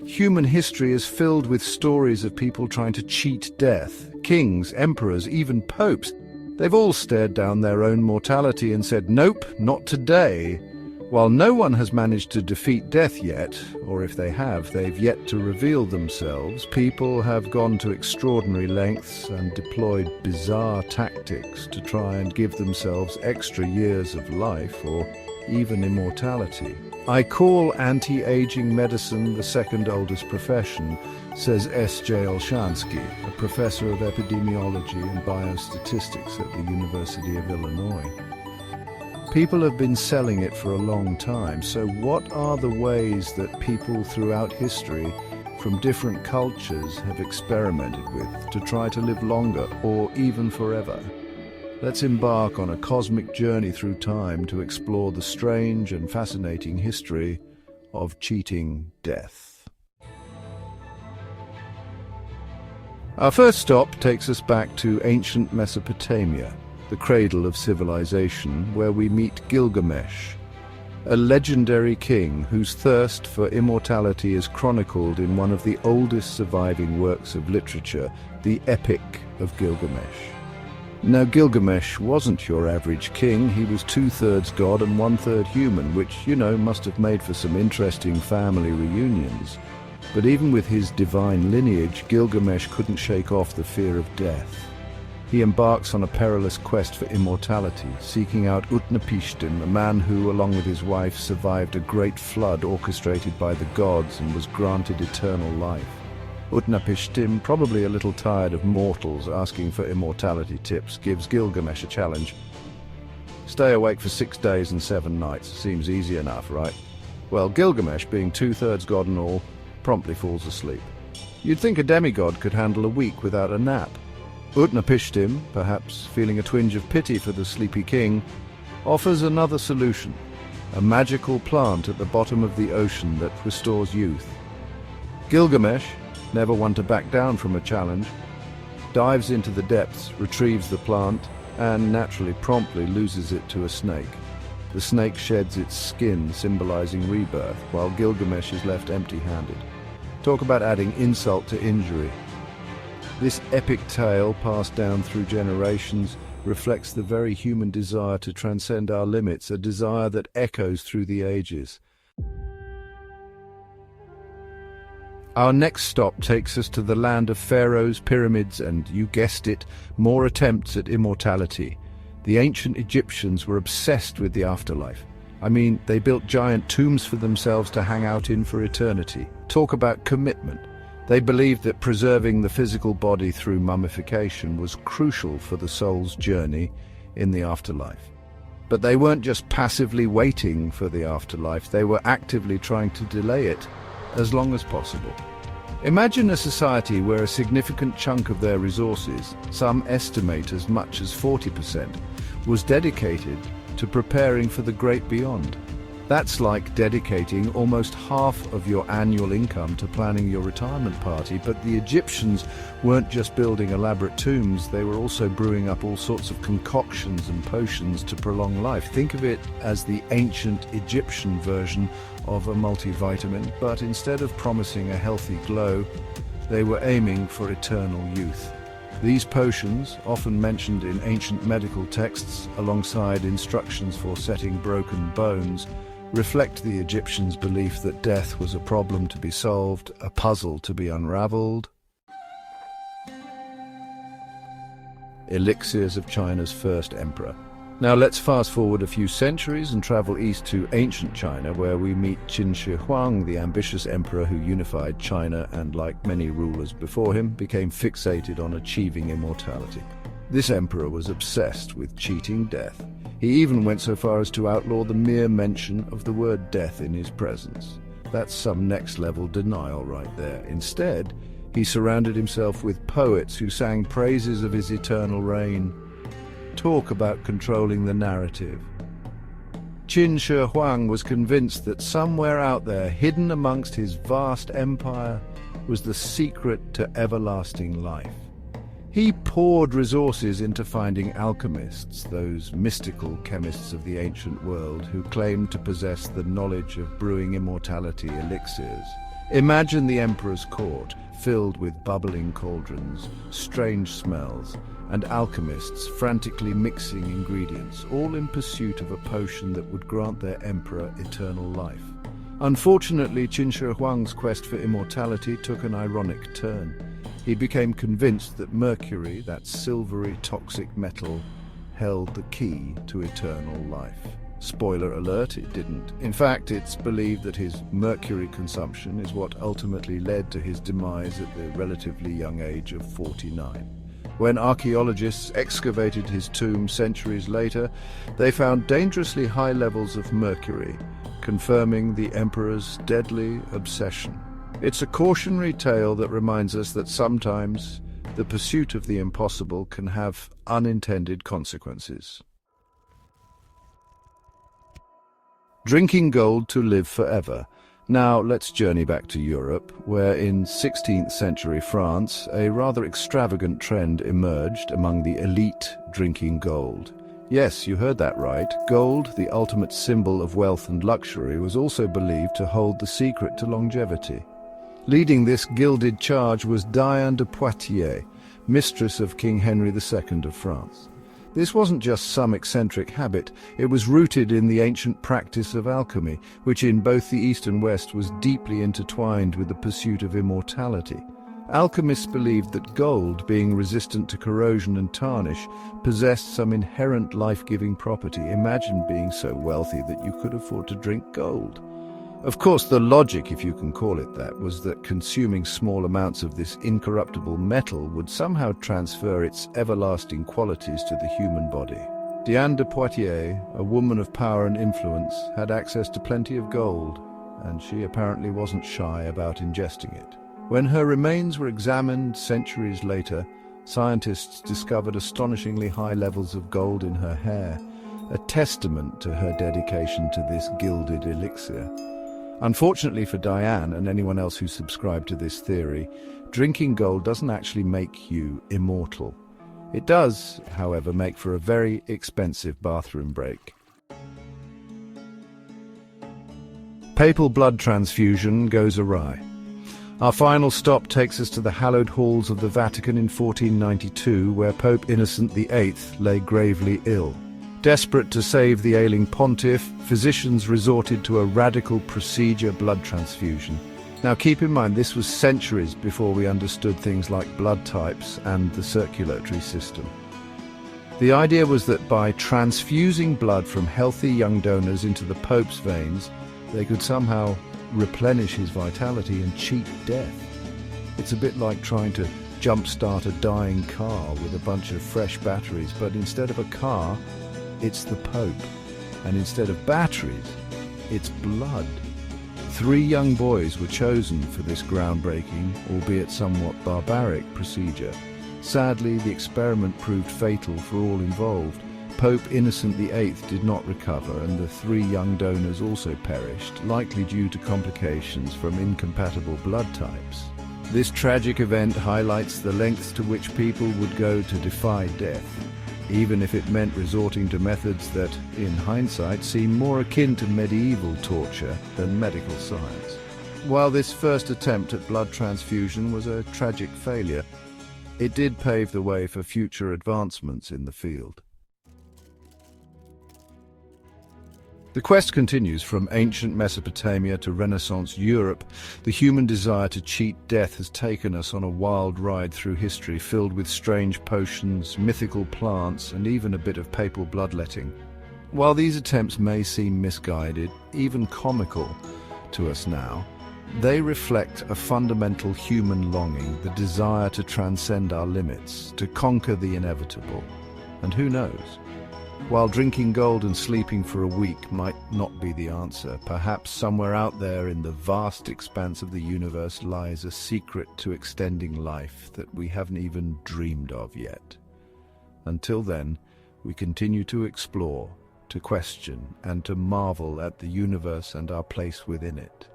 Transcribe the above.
Human history is filled with stories of people trying to cheat death. Kings, emperors, even popes. They've all stared down their own mortality and said, "Nope, not today." While no one has managed to defeat death yet, or if they have, they've yet to reveal themselves, people have gone to extraordinary lengths and deployed bizarre tactics to try and give themselves extra years of life or even immortality. "I call anti-aging medicine the second oldest profession," says S.J. Olshansky, a professor of epidemiology and biostatistics at the University of Illinois. People have been selling it for a long time, so what are the ways that people throughout history from different cultures have experimented with to try to live longer or even forever? Let's embark on a cosmic journey through time to explore the strange and fascinating history of cheating death. Our first stop takes us back to ancient Mesopotamia, the cradle of civilization, where we meet Gilgamesh, a legendary king whose thirst for immortality is chronicled in one of the oldest surviving works of literature, the Epic of Gilgamesh. Now, Gilgamesh wasn't your average king. He was 2/3 god and 1/3 human, which, must have made for some interesting family reunions. But even with his divine lineage, Gilgamesh couldn't shake off the fear of death. He embarks on a perilous quest for immortality, seeking out Utnapishtim, a man who, along with his wife, survived a great flood orchestrated by the gods and was granted eternal life. Utnapishtim, probably a little tired of mortals asking for immortality tips, gives Gilgamesh a challenge. Stay awake for 6 days and 7 nights. Seems easy enough, right? Well, Gilgamesh, being 2/3 god and all, promptly falls asleep. You'd think a demigod could handle a week without a nap. Utnapishtim, perhaps feeling a twinge of pity for the sleepy king, offers another solution, a magical plant at the bottom of the ocean that restores youth. Gilgamesh, never one to back down from a challenge, dives into the depths, retrieves the plant, and naturally promptly loses it to a snake. The snake sheds its skin, symbolizing rebirth, while Gilgamesh is left empty-handed. Talk about adding insult to injury. This epic tale, passed down through generations, reflects the very human desire to transcend our limits, a desire that echoes through the ages. Our next stop takes us to the land of pharaohs, pyramids, and, you guessed it, more attempts at immortality. The ancient Egyptians were obsessed with the afterlife. I mean, they built giant tombs for themselves to hang out in for eternity. Talk about commitment. They believed that preserving the physical body through mummification was crucial for the soul's journey in the afterlife. But they weren't just passively waiting for the afterlife, they were actively trying to delay it as long as possible. Imagine a society where a significant chunk of their resources, some estimate as much as 40%, was dedicated to preparing for the great beyond. That's like dedicating almost half of your annual income to planning your retirement party. But the Egyptians weren't just building elaborate tombs, they were also brewing up all sorts of concoctions and potions to prolong life. Think of it as the ancient Egyptian version of a multivitamin, but instead of promising a healthy glow, they were aiming for eternal youth. These potions, often mentioned in ancient medical texts alongside instructions for setting broken bones, reflect the Egyptians' belief that death was a problem to be solved, a puzzle to be unraveled. Elixirs of China's first emperor. Now let's fast forward a few centuries and travel east to ancient China, where we meet Qin Shi Huang, the ambitious emperor who unified China and, like many rulers before him, became fixated on achieving immortality. This emperor was obsessed with cheating death. He even went so far as to outlaw the mere mention of the word death in his presence. That's some next-level denial right there. Instead, he surrounded himself with poets who sang praises of his eternal reign. Talk about controlling the narrative. Qin Shi Huang was convinced that somewhere out there, hidden amongst his vast empire, was the secret to everlasting life. He poured resources into finding alchemists, those mystical chemists of the ancient world who claimed to possess the knowledge of brewing immortality elixirs. Imagine the emperor's court, filled with bubbling cauldrons, strange smells, and alchemists frantically mixing ingredients, all in pursuit of a potion that would grant their emperor eternal life. Unfortunately, Qin Shi Huang's quest for immortality took an ironic turn. He became convinced that mercury, that silvery toxic metal, held the key to eternal life. Spoiler alert, it didn't. In fact, it's believed that his mercury consumption is what ultimately led to his demise at the relatively young age of 49. When archaeologists excavated his tomb centuries later, they found dangerously high levels of mercury, confirming the emperor's deadly obsession. It's a cautionary tale that reminds us that sometimes the pursuit of the impossible can have unintended consequences. Drinking gold to live forever. Now let's journey back to Europe, where in 16th century France, a rather extravagant trend emerged among the elite drinking gold. Yes, you heard that right. Gold, the ultimate symbol of wealth and luxury, was also believed to hold the secret to longevity. Leading this gilded charge was Diane de Poitiers, mistress of King Henry II of France. This wasn't just some eccentric habit, it was rooted in the ancient practice of alchemy, which in both the East and West was deeply intertwined with the pursuit of immortality. Alchemists believed that gold, being resistant to corrosion and tarnish, possessed some inherent life-giving property. Imagine being so wealthy that you could afford to drink gold. Of course, the logic, if you can call it that, was that consuming small amounts of this incorruptible metal would somehow transfer its everlasting qualities to the human body. Diane de Poitiers, a woman of power and influence, had access to plenty of gold, and she apparently wasn't shy about ingesting it. When her remains were examined centuries later, scientists discovered astonishingly high levels of gold in her hair, a testament to her dedication to this gilded elixir. Unfortunately for Diane and anyone else who subscribed to this theory, drinking gold doesn't actually make you immortal. It does, however, make for a very expensive bathroom break. Papal blood transfusion goes awry. Our final stop takes us to the hallowed halls of the Vatican in 1492, where Pope Innocent VIII lay gravely ill. Desperate to save the ailing pontiff, physicians resorted to a radical procedure, blood transfusion. Now keep in mind, this was centuries before we understood things like blood types and the circulatory system. The idea was that by transfusing blood from healthy young donors into the Pope's veins, they could somehow replenish his vitality and cheat death. It's a bit like trying to jump-start a dying car with a bunch of fresh batteries, but instead of a car, it's the Pope, and instead of batteries, it's blood. 3 young boys were chosen for this groundbreaking, albeit somewhat barbaric, procedure. Sadly, the experiment proved fatal for all involved. Pope Innocent VIII did not recover, and the 3 young donors also perished, likely due to complications from incompatible blood types. This tragic event highlights the lengths to which people would go to defy death, even if it meant resorting to methods that, in hindsight, seem more akin to medieval torture than medical science. While this first attempt at blood transfusion was a tragic failure, it did pave the way for future advancements in the field. The quest continues from ancient Mesopotamia to Renaissance Europe. The human desire to cheat death has taken us on a wild ride through history, filled with strange potions, mythical plants, and even a bit of papal bloodletting. While these attempts may seem misguided, even comical to us now, they reflect a fundamental human longing, the desire to transcend our limits, to conquer the inevitable. And who knows? While drinking gold and sleeping for a week might not be the answer, perhaps somewhere out there in the vast expanse of the universe lies a secret to extending life that we haven't even dreamed of yet. Until then, we continue to explore, to question, and to marvel at the universe and our place within it.